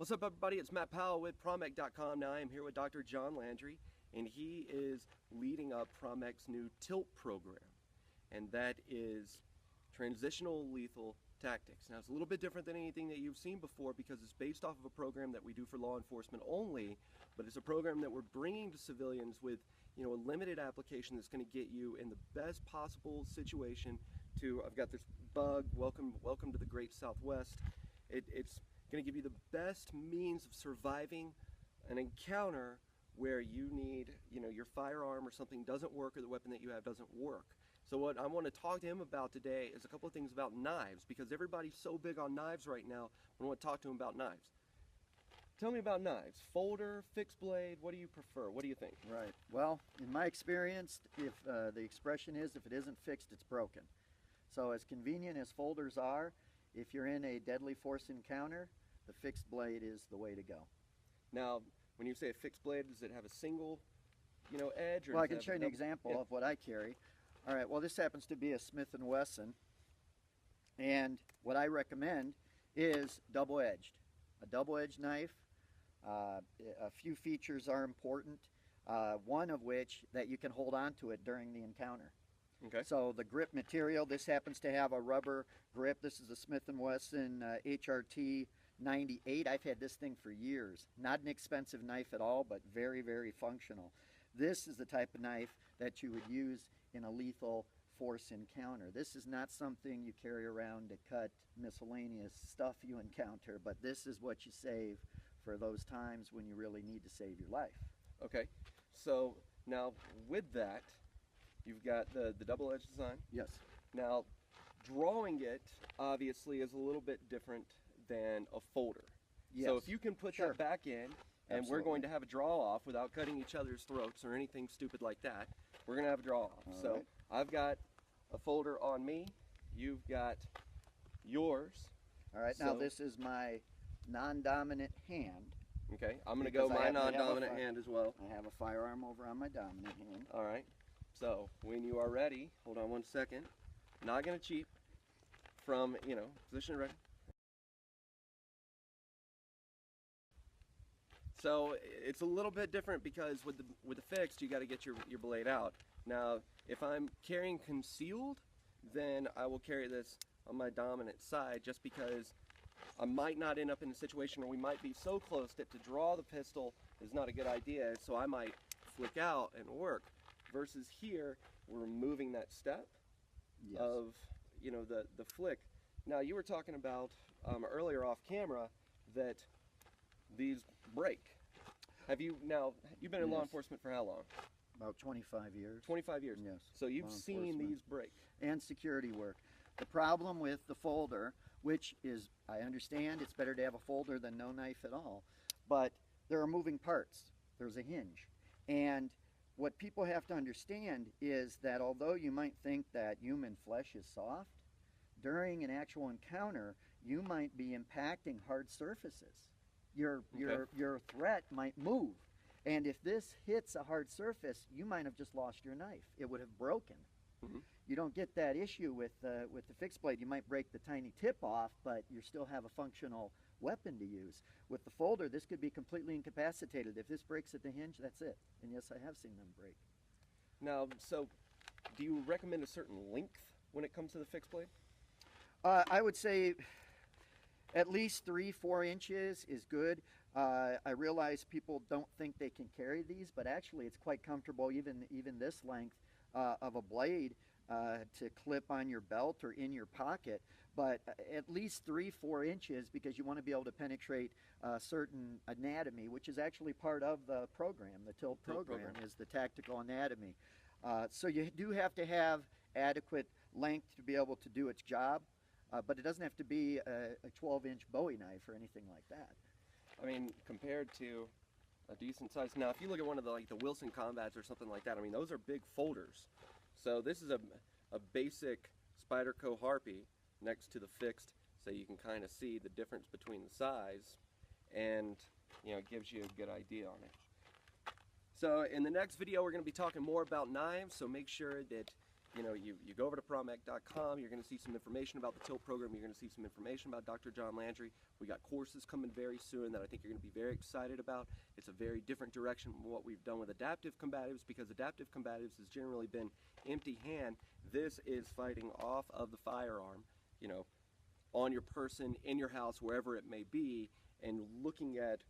What's up, everybody? It's Matt Powell with Pramek.com. Now I am here with Dr. John Landry, and he is leading up Pramek's new TILT program, and that is Transitional Lethal Tactics. Now it's a little bit different than anything that you've seen before because it's based off of a program that we do for law enforcement only, but it's a program that we're bringing to civilians with, you know, a limited application that's going to get you in the best possible situation to, I've got this bug, welcome to the great Southwest. It's going to give you the best means of surviving an encounter where you need, you know, your firearm or something doesn't work or the weapon that you have doesn't work. So what I want to talk to him about today is a couple of things about knives, because everybody's so big on knives right now. I want to talk to him about knives. Tell me about knives. Folder, fixed blade, what do you prefer? What do you think? Right. Well, in my experience, if the expression is, if it isn't fixed, it's broken. So as convenient as folders are, if you're in a deadly force encounter, the fixed blade is the way to go. Now, when you say a fixed blade, does it have a single, you know, edge? Or well, I can show you an example of what I carry. All right, well, this happens to be a Smith & Wesson, and what I recommend is double-edged. A double-edged knife, a few features are important, one of which that you can hold on to it during the encounter. Okay. So the grip material, this happens to have a rubber grip. This is a Smith & Wesson HRT 98. I've had this thing for years. Not an expensive knife at all, but very, very functional. This is the type of knife that you would use in a lethal force encounter. This is not something you carry around to cut miscellaneous stuff you encounter, but this is what you save for those times when you really need to save your life. Okay, so now with that, you've got the double-edged design. Yes. Now, drawing it obviously is a little bit different than a folder. Yes. So if you can put that back in, and Absolutely. we're going to have a draw-off without cutting each other's throats or anything stupid like that, we're going to have a draw-off. So right. I've got a folder on me, you've got yours. All right, now this is my non-dominant hand. Okay, I'm going to go my non-dominant hand as well. I have a firearm over on my dominant hand. All right, so when you are ready, hold on one second, not going to cheat from, you know, position ready. So it's a little bit different because with the fixed, you got to get your blade out. Now, if I'm carrying concealed, then I will carry this on my dominant side just because I might not end up in a situation where we might be so close that to draw the pistol is not a good idea, so I might flick out and work. Versus here, we're removing that step of, you know, the flick. Now, you were talking about earlier off camera that these break. You've been in law enforcement for how long? About 25 years. 25 years. Yes. So you've seen these break. And security work. The problem with the folder, which is, I understand it's better to have a folder than no knife at all, but there are moving parts. There's a hinge. And what people have to understand is that although you might think that human flesh is soft, during an actual encounter, you might be impacting hard surfaces. Your threat might move, and if this hits a hard surface, you might have just lost your knife. It would have broken. Mm-hmm. You don't get that issue with the fixed blade. You might break the tiny tip off, but you still have a functional weapon to use. With the folder, this could be completely incapacitated. If this breaks at the hinge, that's it. And yes, I have seen them break. Now, so do you recommend a certain length when it comes to the fixed blade? I would say at least 3-4 inches is good. I realize people don't think they can carry these, but actually it's quite comfortable, even this length of a blade to clip on your belt or in your pocket. But at least 3-4 inches, because you want to be able to penetrate certain anatomy, which is actually part of the program. The TILT program is the tactical anatomy. So you do have to have adequate length to be able to do its job. But it doesn't have to be a 12-inch Bowie knife or anything like that. I mean, compared to a decent size. Now, if you look at one of the Wilson Combats or something like that, I mean, those are big folders. So this is a basic Spyderco Harpy next to the fixed, so you can kind of see the difference between the size, and you know, it gives you a good idea on it. So in the next video, we're going to be talking more about knives. So make sure that you go over to Pramek.com, you're going to see some information about the tilt program, you're going to see some information about Dr. John Landry. We got courses coming very soon that I think you're going to be very excited about. It's a very different direction from what we've done with adaptive combatives, because adaptive combatives has generally been empty hand. This is fighting off of the firearm, on your person, in your house, wherever it may be, and looking at,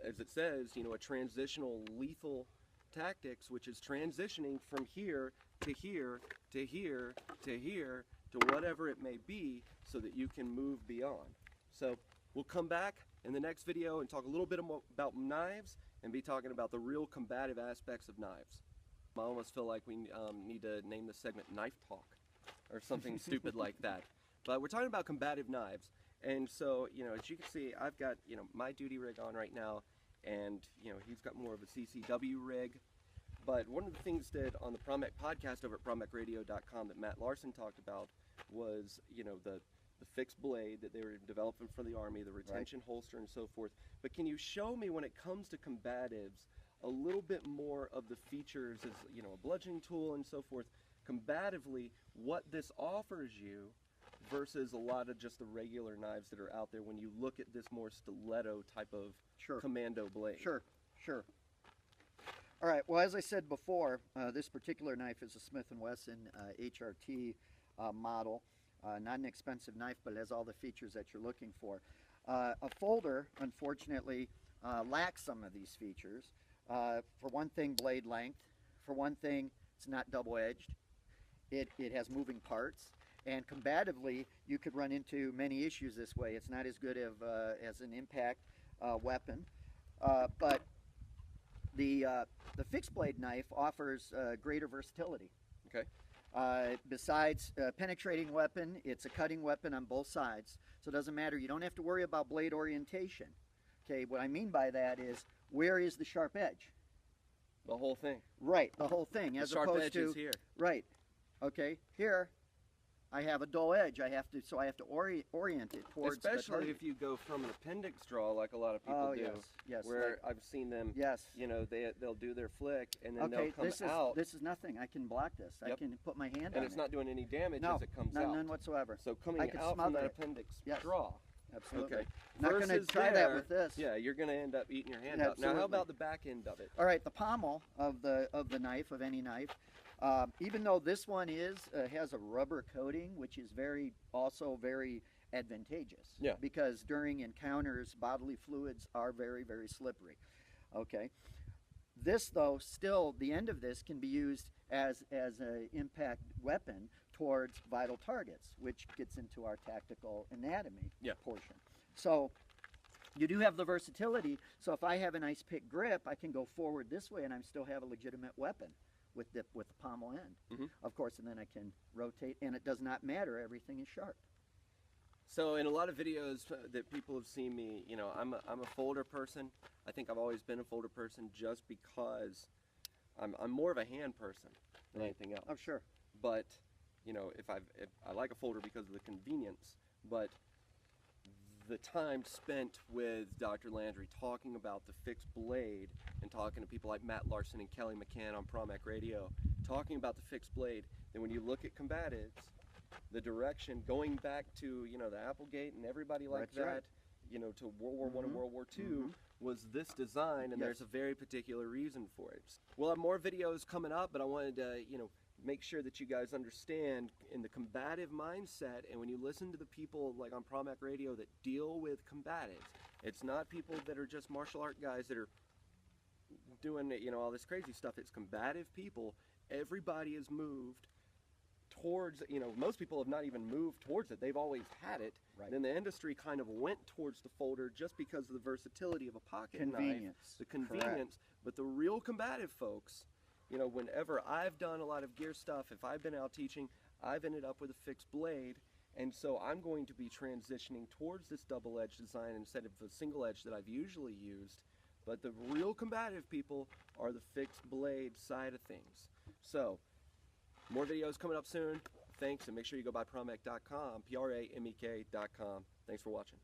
as it says, a transitional lethal tactics, which is transitioning from here to here to here to here to whatever it may be, so that you can move beyond. So we'll come back in the next video and talk a little bit about knives, and be talking about the real combative aspects of knives. I almost feel like we need to name this segment Knife Talk or something stupid like that. But we're talking about combative knives. And so, as you can see, I've got, my duty rig on right now, and, he's got more of a CCW rig. But one of the things that on the Pramek podcast over at PramekRadio.com that Matt Larson talked about was, the fixed blade that they were developing for the Army, the retention holster and so forth. But can you show me, when it comes to combatives, a little bit more of the features as, a bludgeoning tool and so forth, combatively, what this offers you versus a lot of just the regular knives that are out there when you look at this more stiletto type of commando blade? Sure. All right, well, as I said before, this particular knife is a Smith & Wesson HRT model. Not an expensive knife, but it has all the features that you're looking for. A folder, unfortunately, lacks some of these features. For one thing, blade length. For one thing, it's not double-edged. It has moving parts. And combatively, you could run into many issues this way. It's not as good as an impact weapon. But the fixed blade knife offers greater versatility. Okay. Besides penetrating weapon, it's a cutting weapon on both sides. So it doesn't matter. You don't have to worry about blade orientation. Okay, what I mean by that is, where is the sharp edge? The whole thing. Right, the whole thing. As the sharp opposed edge to, is here. Right. Okay, here I have a dull edge. I have to orient it towards the Especially target. if you go from an appendix draw, like a lot of people do. Yes, where I've seen them. Yes. They'll do their flick, and then Okay, they'll come out. this is nothing. I can block this. I can put my hand on it. And it's not doing any damage No, as it comes out. none whatsoever. So coming I can out from smother that it. appendix Yes. draw. Absolutely. Okay. Not going to Versus try that with this. Yeah, you're going to end up eating your hand out. Now, Absolutely. how about the back end of it? All right, the pommel of the knife, of any knife, even though this one has a rubber coating, which is also very advantageous. Yeah. Because during encounters, bodily fluids are very, very slippery. Okay. This, though, still the end of this can be used as an impact weapon towards vital targets, which gets into our tactical anatomy portion. So you do have the versatility. So if I have a nice pick grip, I can go forward this way, and I still have a legitimate weapon with the pommel end, of course, and then I can rotate, and it does not matter. Everything is sharp. So in a lot of videos that people have seen me, I'm a folder person. I think I've always been a folder person just because I'm more of a hand person than anything else. Oh, sure. But if I like a folder because of the convenience, but the time spent with Dr. Landry talking about the fixed blade and talking to people like Matt Larson and Kelly McCann on Pramek Radio, talking about the fixed blade, then when you look at combatives, the direction going back to the Applegate and everybody like that, to World War I and World War II, was this design, and there's a very particular reason for it. We'll have more videos coming up, but I wanted to make sure that you guys understand in the combative mindset, and when you listen to the people like on Pramek Radio that deal with combatives, it's not people that are just martial art guys that are doing all this crazy stuff. It's combative people. Everybody has moved towards, most people have not even moved towards it. They've always had it. Right. Then the industry kind of went towards the folder just because of the versatility of a pocket knife, the convenience. Correct. But the real combative folks, whenever I've done a lot of gear stuff, if I've been out teaching, I've ended up with a fixed blade, and so I'm going to be transitioning towards this double-edged design instead of the single edge that I've usually used. But the real combative people are the fixed blade side of things. So, more videos coming up soon. Thanks, and make sure you go by Pramek.com, Pramek.com. Thanks for watching.